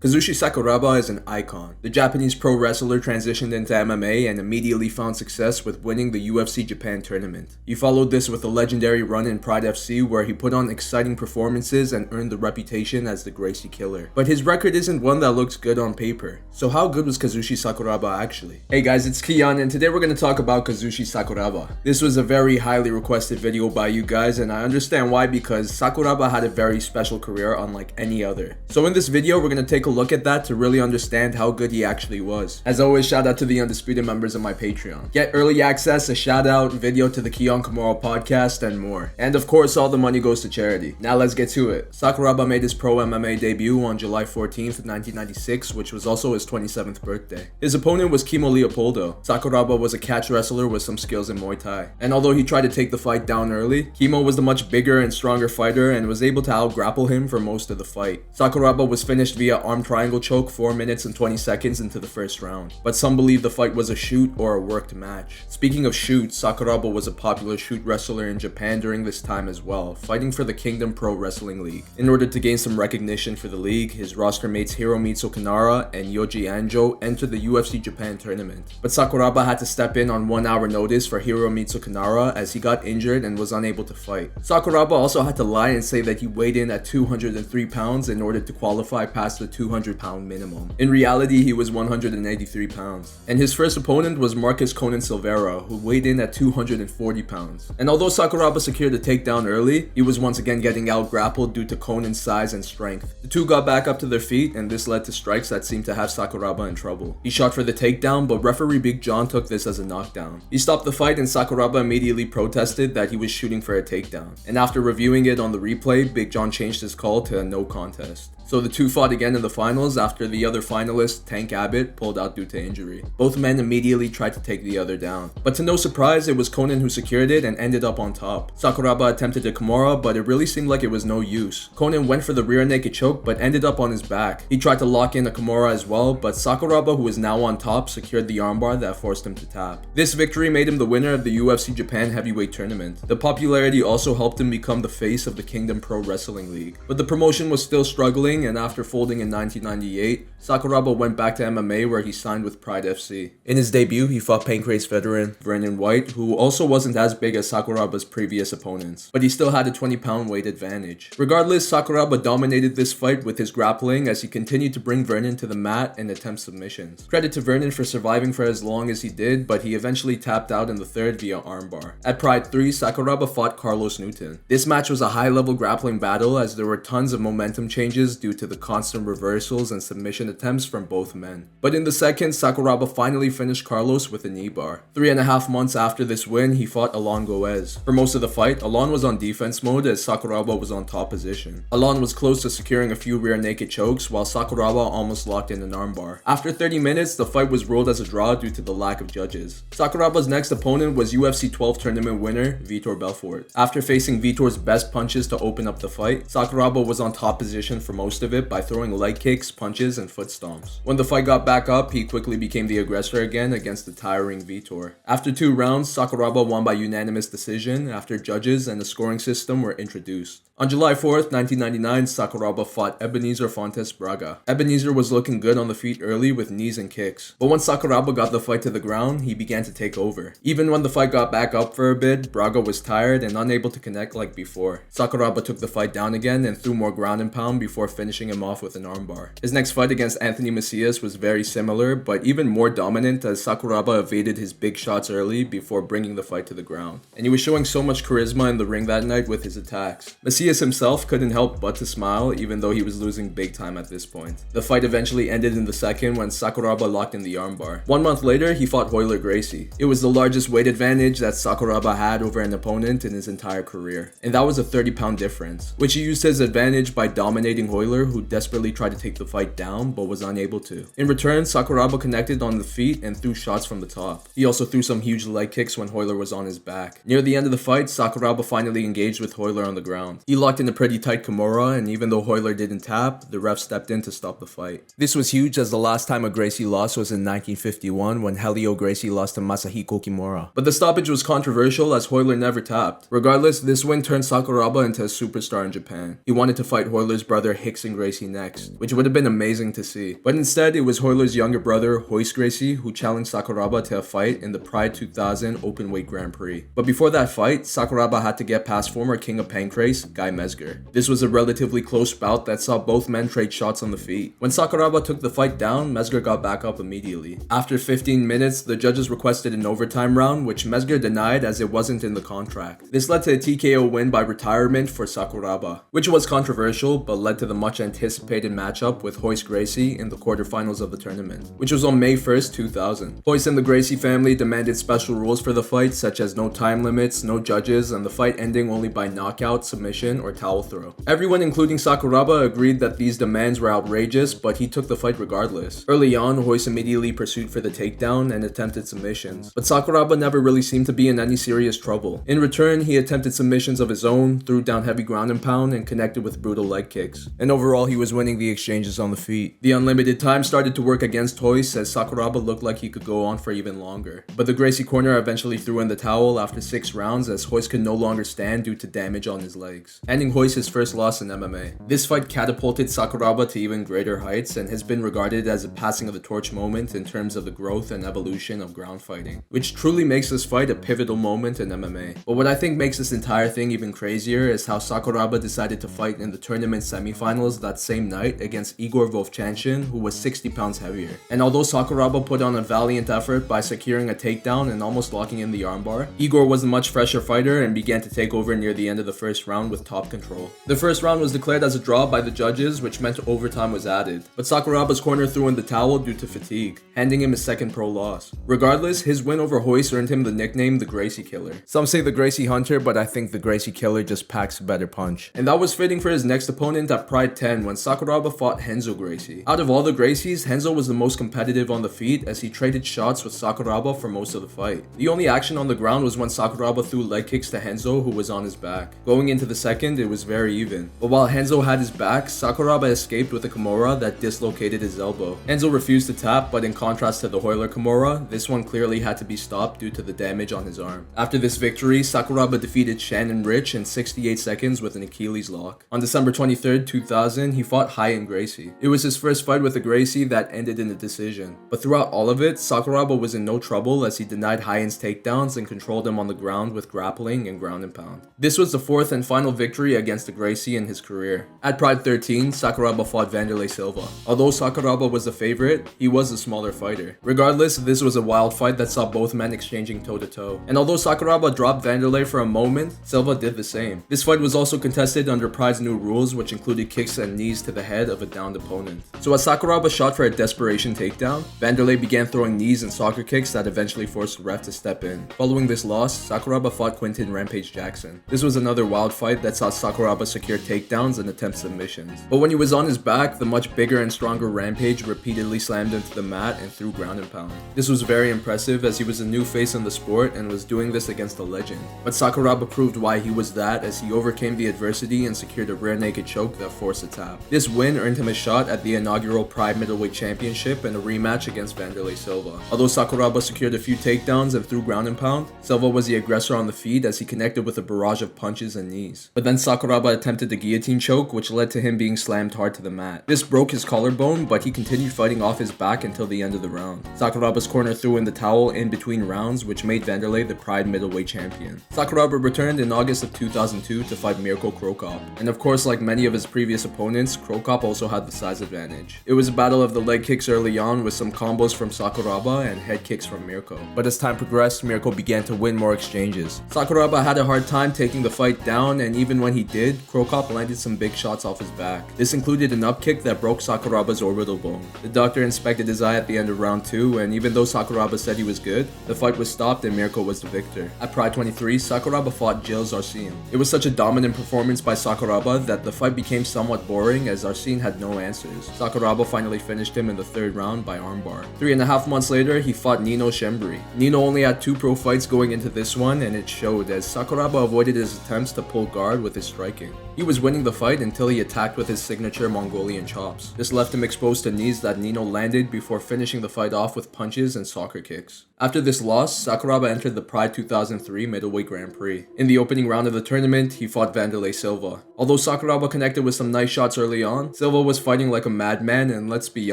Kazushi Sakuraba is an icon. The Japanese pro wrestler transitioned into MMA and immediately found success with winning the UFC Japan tournament. He followed this with a legendary run in Pride FC where he put on exciting performances and earned the reputation as the Gracie Killer. But his record isn't one that looks good on paper. So how good was Kazushi Sakuraba actually? Hey guys, it's Kiiyon and today we're going to talk about Kazushi Sakuraba. This was a very highly requested video by you guys and I understand why, because Sakuraba had a very special career unlike any other. So in this video we're going to take a look at that to really understand how good he actually was. As always, shout out to the undisputed members of my Patreon. Get early access, a shout out, video to the Kiiyon podcast, and more. And of course, all the money goes to charity. Now let's get to it. Sakuraba made his pro MMA debut on July 14th, 1996, which was also his 27th birthday. His opponent was Kimo Leopoldo. Sakuraba was a catch wrestler with some skills in Muay Thai. And although he tried to take the fight down early, Kimo was the much bigger and stronger fighter and was able to out-grapple him for most of the fight. Sakuraba was finished via arm triangle choke 4 minutes and 20 seconds into the first round. But some believe the fight was a shoot or a worked match. Speaking of shoots, Sakuraba was a popular shoot wrestler in Japan during this time as well, fighting for the Kingdom Pro Wrestling League. In order to gain some recognition for the league, his roster mates Hiromitsu Kanara and Yoji Anjo entered the UFC Japan tournament. But Sakuraba had to step in on 1 hour notice for Hiromitsu Kanara as he got injured and was unable to fight. Sakuraba also had to lie and say that he weighed in at 203 pounds in order to qualify past the 200-pound minimum. In reality, he was 183 pounds. And his first opponent was Marcus Conan Silveira, who weighed in at 240 pounds. And although Sakuraba secured a takedown early, he was once again getting out-grappled due to Conan's size and strength. The two got back up to their feet, and this led to strikes that seemed to have Sakuraba in trouble. He shot for the takedown, but referee Big John took this as a knockdown. He stopped the fight, and Sakuraba immediately protested that he was shooting for a takedown. And after reviewing it on the replay, Big John changed his call to a no contest. So the two fought again in the finals after the other finalist, Tank Abbott, pulled out due to injury. Both men immediately tried to take the other down. But to no surprise, it was Conan who secured it and ended up on top. Sakuraba attempted a Kimura, but it really seemed like it was no use. Conan went for the rear naked choke, but ended up on his back. He tried to lock in a Kimura as well, but Sakuraba, who is now on top, secured the armbar that forced him to tap. This victory made him the winner of the UFC Japan heavyweight tournament. The popularity also helped him become the face of the Kingdom Pro Wrestling League. But the promotion was still struggling, and after folding in 1998, Sakuraba went back to MMA where he signed with Pride FC. In his debut, he fought Pancrase veteran Vernon White, who also wasn't as big as Sakuraba's previous opponents, but he still had a 20-pound weight advantage. Regardless, Sakuraba dominated this fight with his grappling as he continued to bring Vernon to the mat and attempt submissions. Credit to Vernon for surviving for as long as he did, but he eventually tapped out in the third via armbar. At Pride 3, Sakuraba fought Carlos Newton. This match was a high-level grappling battle as there were tons of momentum changes due to the constant reversals and submission attempts from both men. But in the second, Sakuraba finally finished Carlos with a knee bar. 3.5 months after this win, he fought Alon Goez. For most of the fight, Alon was on defense mode as Sakuraba was on top position. Alon was close to securing a few rear naked chokes while Sakuraba almost locked in an armbar. After 30 minutes, the fight was ruled as a draw due to the lack of judges. Sakuraba's next opponent was UFC 12 tournament winner Vitor Belfort. After facing Vitor's best punches to open up the fight, Sakuraba was on top position for most of it by throwing leg kicks, punches, and foot stomps. When the fight got back up, he quickly became the aggressor again against the tiring Vitor. After 2 rounds, Sakuraba won by unanimous decision after judges and a scoring system were introduced. On July 4th, 1999, Sakuraba fought Ebenezer Fontes Braga. Ebenezer was looking good on the feet early with knees and kicks, but once Sakuraba got the fight to the ground, he began to take over. Even when the fight got back up for a bit, Braga was tired and unable to connect like before. Sakuraba took the fight down again and threw more ground and pound before finishing him off with an armbar. His next fight against Anthony Macias was very similar, but even more dominant as Sakuraba evaded his big shots early before bringing the fight to the ground. And he was showing so much charisma in the ring that night with his attacks. Macias himself couldn't help but to smile even though he was losing big time at this point. The fight eventually ended in the second when Sakuraba locked in the armbar. 1 month later, he fought Royler Gracie. It was the largest weight advantage that Sakuraba had over an opponent in his entire career, and that was a 30-pound difference, which he used to his advantage by dominating Royler, who desperately tried to take the fight down but was unable to. In return, Sakuraba connected on the feet and threw shots from the top. He also threw some huge leg kicks when Royler was on his back. Near the end of the fight, Sakuraba finally engaged with Royler on the ground. He locked in a pretty tight Kimura, and even though Royler didn't tap, the ref stepped in to stop the fight. This was huge as the last time a Gracie lost was in 1951 when Helio Gracie lost to Masahiko Kimura. But the stoppage was controversial as Royler never tapped. Regardless, this win turned Sakuraba into a superstar in Japan. He wanted to fight Royler's brother Rickson Gracie next, which would have been amazing to see. But instead, it was Royler's younger brother Royce Gracie who challenged Sakuraba to a fight in the Pride 2000 Openweight Grand Prix. But before that fight, Sakuraba had to get past former King of Pancrase, Guy Mezger. This was a relatively close bout that saw both men trade shots on the feet. When Sakuraba took the fight down, Mezger got back up immediately. After 15 minutes, the judges requested an overtime round, which Mezger denied as it wasn't in the contract. This led to a TKO win by retirement for Sakuraba, which was controversial but led to the much anticipated matchup with Royce Gracie in the quarterfinals of the tournament, which was on May 1st, 2000. Royce and the Gracie family demanded special rules for the fight, such as no time limits, no judges, and the fight ending only by knockout, submission, or towel throw. Everyone, including Sakuraba, agreed that these demands were outrageous, but he took the fight regardless. Early on, Royce immediately pursued for the takedown and attempted submissions, but Sakuraba never really seemed to be in any serious trouble. In return, he attempted submissions of his own, threw down heavy ground and pound, and connected with brutal leg kicks. And overall, he was winning the exchanges on the feet. The unlimited time started to work against Royce as Sakuraba looked like he could go on for even longer. But the Gracie corner eventually threw in the towel after 6 rounds as Royce could no longer stand due to damage on his legs, ending Royce his first loss in MMA. This fight catapulted Sakuraba to even greater heights and has been regarded as a passing of the torch moment in terms of the growth and evolution of ground fighting, which truly makes this fight a pivotal moment in MMA. But what I think makes this entire thing even crazier is how Sakuraba decided to fight in the tournament semifinals that same night against Igor Vovchanchin, who was 60 pounds heavier. And although Sakuraba put on a valiant effort by securing a takedown and almost locking in the armbar, Igor was a much fresher fighter and began to take over near the end of the first round with top control. The first round was declared as a draw by the judges, which meant overtime was added, but Sakuraba's corner threw in the towel due to fatigue, handing him his second pro loss. Regardless, his win over Royce earned him the nickname the Gracie Killer. Some say the Gracie Hunter, but I think the Gracie Killer just packs a better punch. And that was fitting for his next opponent at Pride 10 when Sakuraba fought Renzo Gracie. Out of all the Gracies, Renzo was the most competitive on the feet as he traded shots with Sakuraba for most of the fight. The only action on the ground was when Sakuraba threw leg kicks to Renzo, who was on his back. Going into the second, it was very even. But while Renzo had his back, Sakuraba escaped with a Kimura that dislocated his elbow. Renzo refused to tap, but in contrast to the Royler Kimura, this one clearly had to be stopped due to the damage on his arm. After this victory, Sakuraba defeated Shannon Rich in 68 seconds with an Achilles lock. On December 23rd, 2000, he fought Kiiyon Gracie. It was his first fight with a Gracie that ended in a decision. But throughout all of it, Sakuraba was in no trouble as he denied Kiiyon's takedowns and controlled him on the ground with grappling and ground and pound. This was the fourth and final victory against a Gracie in his career. At Pride 13, Sakuraba fought Wanderlei Silva. Although Sakuraba was the favorite, he was the smaller fighter. Regardless, this was a wild fight that saw both men exchanging toe-to-toe. And although Sakuraba dropped Wanderlei for a moment, Silva did the same. This fight was also contested under Pride's new rules, which included kicks and knees to the head of a downed opponent. So as Sakuraba shot for a desperation takedown, Wanderlei began throwing knees and soccer kicks that eventually forced the ref to step in. Following this loss, Sakuraba fought Quinton Rampage Jackson. This was another wild fight that saw Sakuraba secure takedowns and attempt submissions. But when he was on his back, the much bigger and stronger Rampage repeatedly slammed him to the mat and threw ground and pound. This was very impressive as he was a new face in the sport and was doing this against a legend. But Sakuraba proved why he was that as he overcame the adversity and secured a rear naked choke that forced a tap. This win earned him a shot at the inaugural Pride Middleweight Championship and a rematch against Wanderlei Silva. Although Sakuraba secured a few takedowns and threw ground and pound, Silva was the aggressor on the feet as he connected with a barrage of punches and knees. But then Sakuraba attempted the guillotine choke, which led to him being slammed hard to the mat. This broke his collarbone, but he continued fighting off his back until the end of the round. Sakuraba's corner threw in the towel in between rounds, which made Wanderlei the Pride Middleweight Champion. Sakuraba returned in August of 2002 to fight Mirko Cro Cop. And of course, like many of his previous opponents, Cro Cop also had the size advantage. It was a battle of the leg kicks early on with some combos from Sakuraba and head kicks from Mirko. But as time progressed, Mirko began to win more exchanges. Sakuraba had a hard time taking the fight down, and even when he did, Cro Cop landed some big shots off his back. This included an up kick that broke Sakuraba's orbital bone. The doctor inspected his eye at the end of round 2, and even though Sakuraba said he was good, the fight was stopped and Mirko was the victor. At Pride 23, Sakuraba fought Gilles Arsene. It was such a dominant performance by Sakuraba that the fight became somewhat boring as Arsene had no answers. Sakuraba finally finished him in the third round by armbar. 3.5 months later, he fought Nino Schembri. Nino only had 2 pro fights going into this one, and it showed as Sakuraba avoided his attempts to pull guard with his striking. He He was winning the fight until he attacked with his signature Mongolian chops. This left him exposed to knees that Nino landed before finishing the fight off with punches and soccer kicks. After this loss, Sakuraba entered the Pride 2003 Middleweight Grand Prix. In the opening round of the tournament, he fought Wanderlei Silva. Although Sakuraba connected with some nice shots early on, Silva was fighting like a madman, and let's be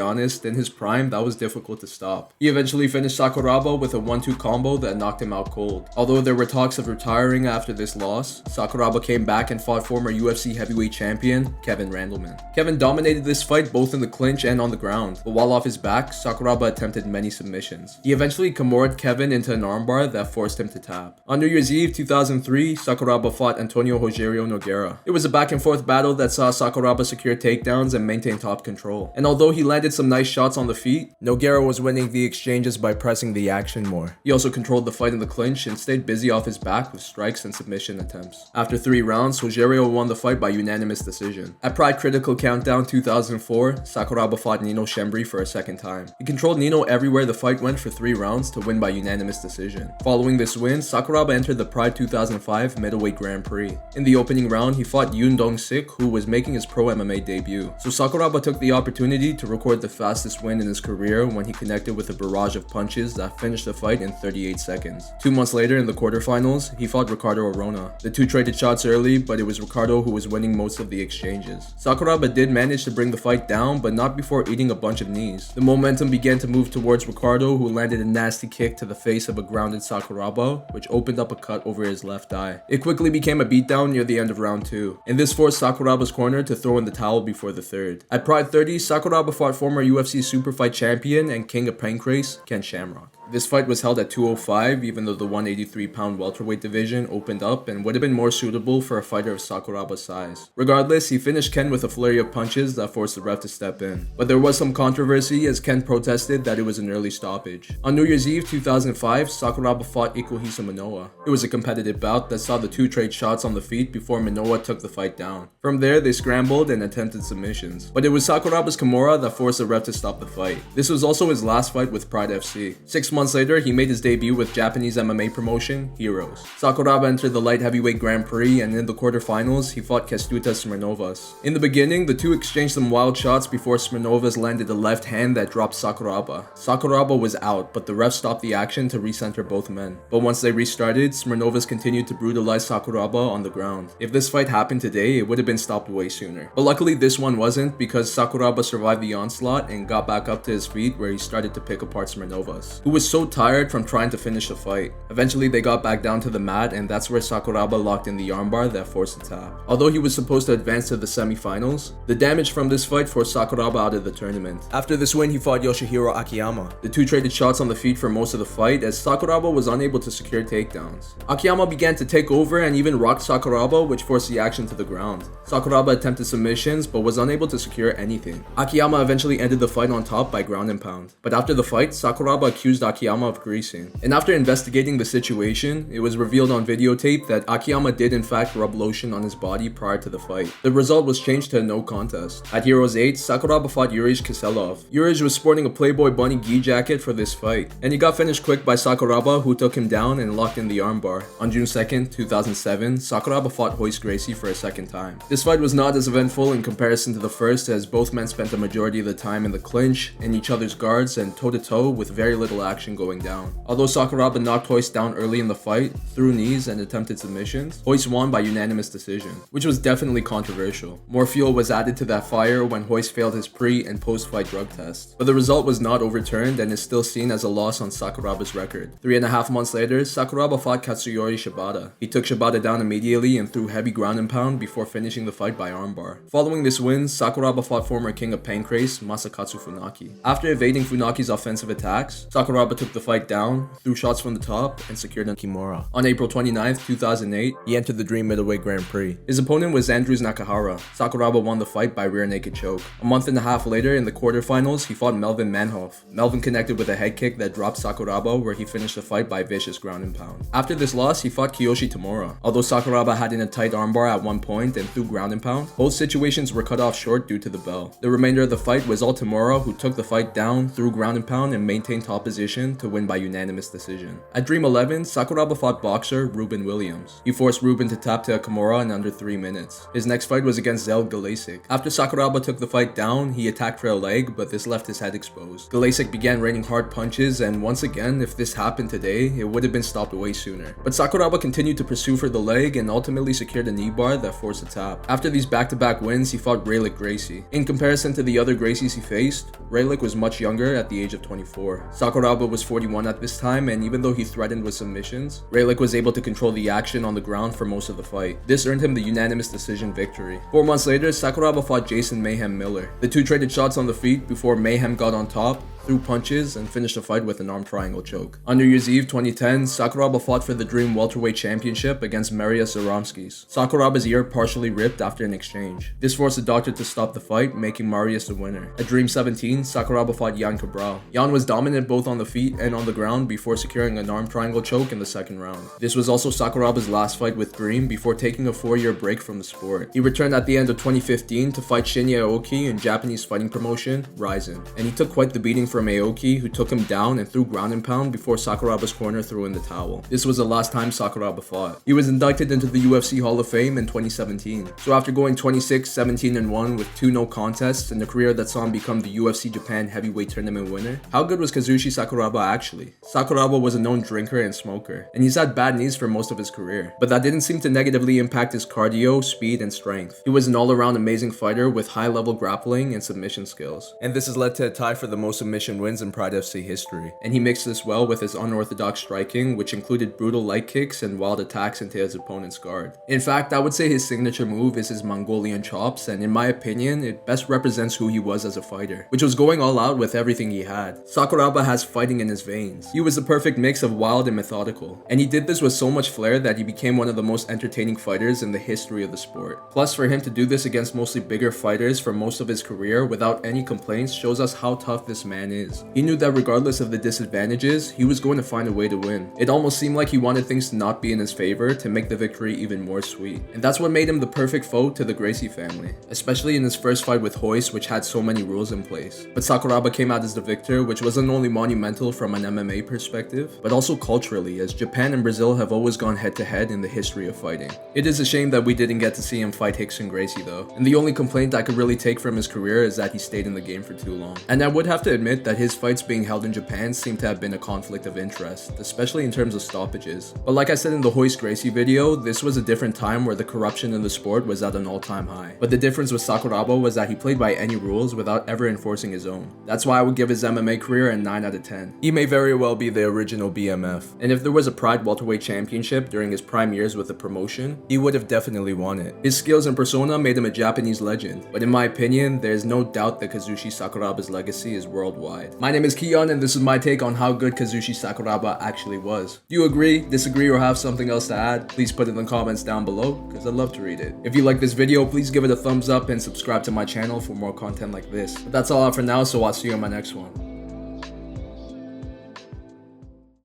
honest, in his prime, that was difficult to stop. He eventually finished Sakuraba with a 1-2 combo that knocked him out cold. Although there were talks of retiring after this loss, Sakuraba came back and fought former UFC heavyweight champion Kevin Randleman. Kevin dominated this fight both in the clinch and on the ground, but while off his back, Sakuraba attempted many submissions. He eventually Kimured Kevin into an armbar that forced him to tap. On New Year's Eve 2003, Sakuraba fought Antonio Rogerio Nogueira. It was a back and forth battle that saw Sakuraba secure takedowns and maintain top control. And although he landed some nice shots on the feet, Nogueira was winning the exchanges by pressing the action more. He also controlled the fight in the clinch and stayed busy off his back with strikes and submission attempts. After 3 rounds, Rogerio won the fight by unanimous decision. At Pride Critical Countdown 2004, Sakuraba fought Nino Schembri for a second time. He controlled Nino everywhere the fight went for 3 rounds to win by unanimous decision. Following this win, Sakuraba entered the Pride 2005 Middleweight Grand Prix. In the opening round, he fought Yoon Dong-sik, who was making his pro MMA debut. So Sakuraba took the opportunity to record the fastest win in his career when he connected with a barrage of punches that finished the fight in 38 seconds. 2 months later in the quarterfinals, he fought Ricardo Arona. The two traded shots early, but it was Ricardo who was winning most of the exchanges. Sakuraba did manage to bring the fight down, but not before eating a bunch of knees. The momentum began to move towards Ricardo, who landed a nasty kick to the face of a grounded Sakuraba, which opened up a cut over his left eye. It quickly became a beatdown near the end of round 2, and this forced Sakuraba's corner to throw in the towel before the third. At Pride 30, Sakuraba fought former UFC Superfight champion and king of Pancrase, Ken Shamrock. This fight was held at 205, even though the 183-pound welterweight division opened up and would have been more suitable for a fighter of Sakuraba's size. Regardless, he finished Ken with a flurry of punches that forced the ref to step in. But there was some controversy as Ken protested that it was an early stoppage. On New Year's Eve 2005, Sakuraba fought Ikuhisa Manoa. It was a competitive bout that saw the two trade shots on the feet before Manoa took the fight down. From there, they scrambled and attempted submissions. But it was Sakuraba's Kimura that forced the ref to stop the fight. This was also his last fight with Pride FC. 6 months later, he made his debut with Japanese MMA promotion, Heroes. Sakuraba entered the light heavyweight Grand Prix, and in the quarterfinals, he fought Kestutas Smirnovas. In the beginning, the two exchanged some wild shots before Smirnovas landed a left hand that dropped Sakuraba. Sakuraba was out, but the ref stopped the action to recenter both men. But once they restarted, Smirnovas continued to brutalize Sakuraba on the ground. If this fight happened today, it would have been stopped way sooner. But luckily, this one wasn't, because Sakuraba survived the onslaught and got back up to his feet, where he started to pick apart Smirnovas, who was so tired from trying to finish the fight. Eventually, they got back down to the mat, and that's where Sakuraba locked in the armbar that forced the tap. Although he was supposed to advance to the semifinals, the damage from this fight forced Sakuraba out of the tournament. After this win, he fought Yoshihiro Akiyama. The two traded shots on the feet for most of the fight, as Sakuraba was unable to secure takedowns. Akiyama began to take over and even rocked Sakuraba, which forced the action to the ground. Sakuraba attempted submissions, but was unable to secure anything. Akiyama eventually ended the fight on top by ground and pound. But after the fight, Sakuraba accused Akiyama of greasing. And after investigating the situation, it was revealed on videotape that Akiyama did in fact rub lotion on his body prior to the fight. The result was changed to a no contest. At Heroes 8, Sakuraba fought Yuriy Kiselov. Yuriy was sporting a Playboy bunny gi jacket for this fight, and he got finished quick by Sakuraba, who took him down and locked in the armbar. On June 2nd, 2007, Sakuraba fought Royce Gracie for a second time. This fight was not as eventful in comparison to the first, as both men spent the majority of the time in the clinch, in each other's guards, and toe-to-toe with very little action going down. Although Sakuraba knocked Royce down early in the fight, through knees and attempted submissions, Royce won by unanimous decision, which was definitely controversial. More fuel was added to that fire when Royce failed his pre- and post-fight drug test. But the result was not overturned and is still seen as a loss on Sakuraba's record. 3.5 months later, Sakuraba fought Katsuyori Shibata. He took Shibata down immediately and threw heavy ground and pound before finishing the fight by armbar. Following this win, Sakuraba fought former king of Pancrase, Masakatsu Funaki. After evading Funaki's offensive attacks, Sakuraba took the fight down, threw shots from the top, and secured a Kimura. On April 29, 2008, he entered the Dream Middleweight Grand Prix. His opponent was Andrews Nakahara. Sakuraba won the fight by rear naked choke. A month and a half later, in the quarterfinals, he fought Melvin Manhoff. Melvin connected with a head kick that dropped Sakuraba, where he finished the fight by vicious ground and pound. After this loss, he fought Kiyoshi Tamura. Although Sakuraba had in a tight armbar at one point and threw ground and pound, both situations were cut off short due to the bell. The remainder of the fight was all Tamura, who took the fight down, threw ground and pound, and maintained top position submission to win by unanimous decision. At Dream 11, Sakuraba fought boxer Ruben Williams. He forced Ruben to tap to a Kimura in under 3 minutes. His next fight was against Zel Galasic. After Sakuraba took the fight down, he attacked for a leg, but this left his head exposed. Galasic began raining hard punches, and once again, if this happened today, it would have been stopped way sooner. But Sakuraba continued to pursue for the leg and ultimately secured a knee bar that forced a tap. After these back-to-back wins, he fought Raylick Gracie. In comparison to the other Gracies he faced, Raylick was much younger at the age of 24. Sakuraba was 41 at this time, and even though he threatened with submissions, Raylick was able to control the action on the ground for most of the fight. This earned him the unanimous decision victory. 4 months later, Sakuraba fought Jason Mayhem Miller. The two traded shots on the feet before Mayhem got on top, threw punches, and finished the fight with an arm triangle choke. On New Year's Eve 2010, Sakuraba fought for the Dream Welterweight Championship against Marius Zaromskis. Sakuraba's ear partially ripped after an exchange. This forced the doctor to stop the fight, making Marius the winner. At Dream 17, Sakuraba fought Jan Cabral. Jan was dominant both on the feet and on the ground before securing an arm triangle choke in the second round. This was also Sakuraba's last fight with Dream before taking a 4-year break from the sport. He returned at the end of 2015 to fight Shinya Aoki in Japanese fighting promotion, Rizin, and he took quite the beating from Aoki, who took him down and threw ground and pound before Sakuraba's corner threw in the towel. This was the last time Sakuraba fought. He was inducted into the UFC Hall of Fame in 2017. So after going 26, 17, and 1 with 2 no contests and a career that saw him become the UFC Japan heavyweight tournament winner, how good was Kazushi Sakuraba actually? Sakuraba was a known drinker and smoker, and he's had bad knees for most of his career, but that didn't seem to negatively impact his cardio, speed, and strength. He was an all-around amazing fighter with high-level grappling and submission skills, and this has led to a tie for the most submission wins in Pride FC history. And he mixed this well with his unorthodox striking, which included brutal light kicks and wild attacks into his opponent's guard. In fact, I would say his signature move is his Mongolian chops, and in my opinion, it best represents who he was as a fighter, which was going all out with everything he had. Sakuraba has fighting in his veins. He was the perfect mix of wild and methodical, and he did this with so much flair that he became one of the most entertaining fighters in the history of the sport. Plus, for him to do this against mostly bigger fighters for most of his career without any complaints shows us how tough this man is. He knew that regardless of the disadvantages, he was going to find a way to win. It almost seemed like he wanted things to not be in his favor to make the victory even more sweet. And that's what made him the perfect foe to the Gracie family, especially in his first fight with Royce, which had so many rules in place. But Sakuraba came out as the victor, which wasn't only monumental from an MMA perspective, but also culturally, as Japan and Brazil have always gone head to head in the history of fighting. It is a shame that we didn't get to see him fight Rickson Gracie though, and the only complaint I could really take from his career is that he stayed in the game for too long. And I would have to admit that his fights being held in Japan seem to have been a conflict of interest, especially in terms of stoppages. But like I said in the Royce Gracie video, this was a different time where the corruption in the sport was at an all-time high. But the difference with Sakuraba was that he played by any rules without ever enforcing his own. That's why I would give his MMA career a 9 out of 10. He may very well be the original BMF, and if there was a Pride Welterweight Championship during his prime years with the promotion, he would have definitely won it. His skills and persona made him a Japanese legend, but in my opinion, there is no doubt that Kazushi Sakuraba's legacy is worldwide. My name is Kiiyon, and this is my take on how good Kazushi Sakuraba actually was. Do you agree, disagree, or have something else to add? Please put it in the comments down below, because I'd love to read it. If you like this video, please give it a thumbs up and subscribe to my channel for more content like this. But that's all out for now, so I'll see you on my next one.